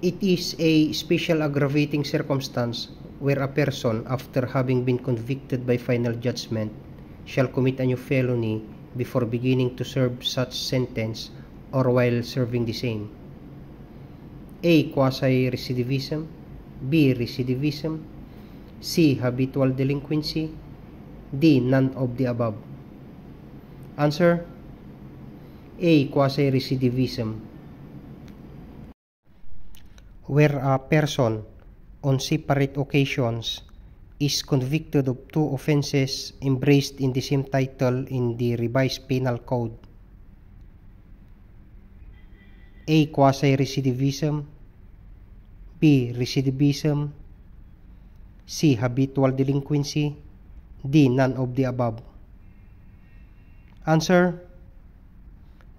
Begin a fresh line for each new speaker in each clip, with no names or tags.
It is a special aggravating circumstance where a person, after having been convicted by final judgment, shall commit a new felony before beginning to serve such sentence or while serving the same. A. Quasi-recidivism. B. Recidivism. C. Habitual delinquency. D. None of the above. Answer: A. Quasi-recidivism. Where a person, on separate occasions, is convicted of two offenses embraced in the same title in the revised penal code. A. Quasi-recidivism. B. Recidivism. C. Habitual delinquency. D. None of the above. Answer: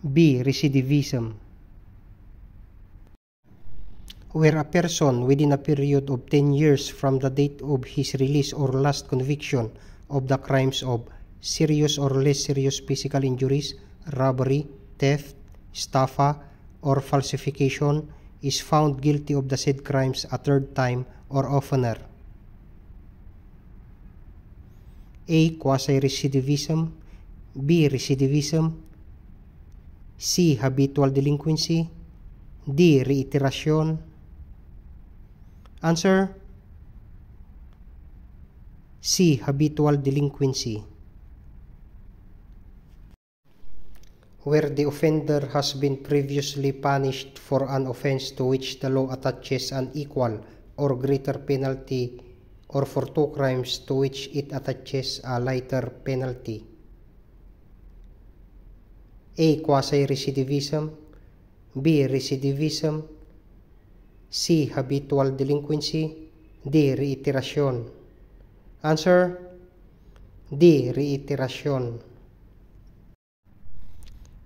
B. Recidivism. Where a person within a period of 10 years from the date of his release or last conviction of the crimes of serious or less serious physical injuries, robbery, theft, estafa, or falsification is found guilty of the said crimes a third time or oftener. A. Quasi-recidivism. B. Recidivism. C. Habitual delinquency. D. Reiteration. Answer: C. Habitual delinquency. Where the offender has been previously punished for an offense to which the law attaches an equal or greater penalty, or for two crimes to which it attaches a lighter penalty. A. Quasi-recidivism. B. Recidivism. C. Habitual delinquency. D. Reiteration. Answer: D. Reiteration.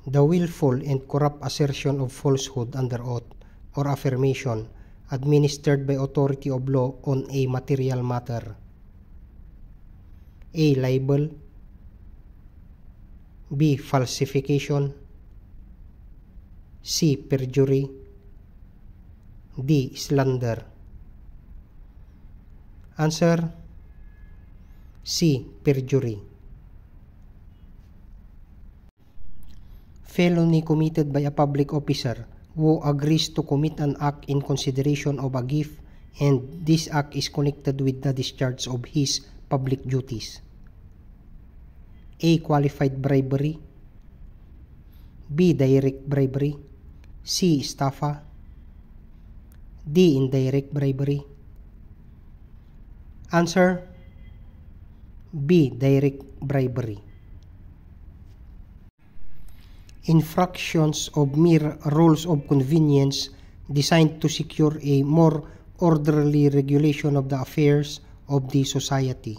The willful and corrupt assertion of falsehood under oath or affirmation administered by authority of law on a material matter. A. Libel. B. Falsification. C. Perjury. D. Slander. Answer: C. Perjury. Felony committed by a public officer who agrees to commit an act in consideration of a gift and this act is connected with the discharge of his public duties. A. Qualified bribery. B. Direct bribery. C. Estafa. D. Indirect bribery. Answer: B. Direct bribery. Infractions of mere rules of convenience designed to secure a more orderly regulation of the affairs of the society.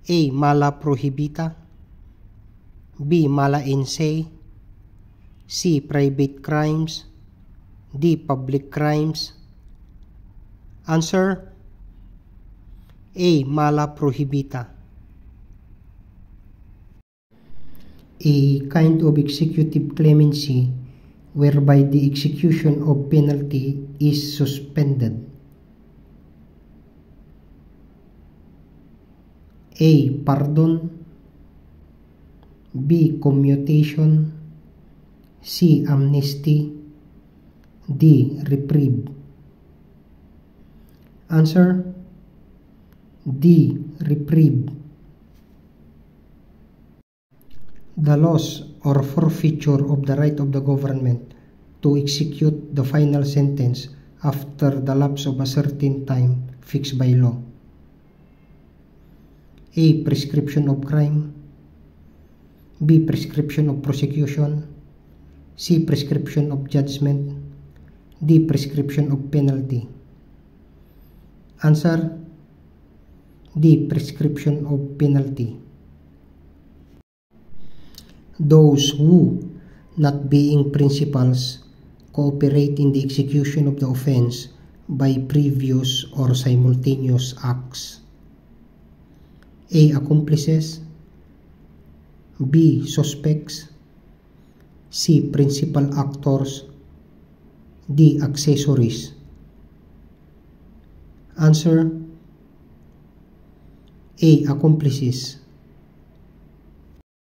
A. Mala prohibita. B. Mala in se. C. Private crimes. D. Public crimes. Answer: A. Mala prohibita. A kind of executive clemency whereby the execution of penalty is suspended. A. Pardon. B. Commutation. C. Amnesty. D. Reprieve. Answer: D. Reprieve. The loss or forfeiture of the right of the government to execute the final sentence after the lapse of a certain time fixed by law. A. Prescription of crime. B. Prescription of prosecution. C. Prescription of judgment. D. Prescription of penalty. Answer: D. Prescription of penalty. Those who, not being principals, cooperate in the execution of the offense by previous or simultaneous acts. A. Accomplices. B. Suspects. C. Principal actors. D. Accessories. Answer A. Accomplices.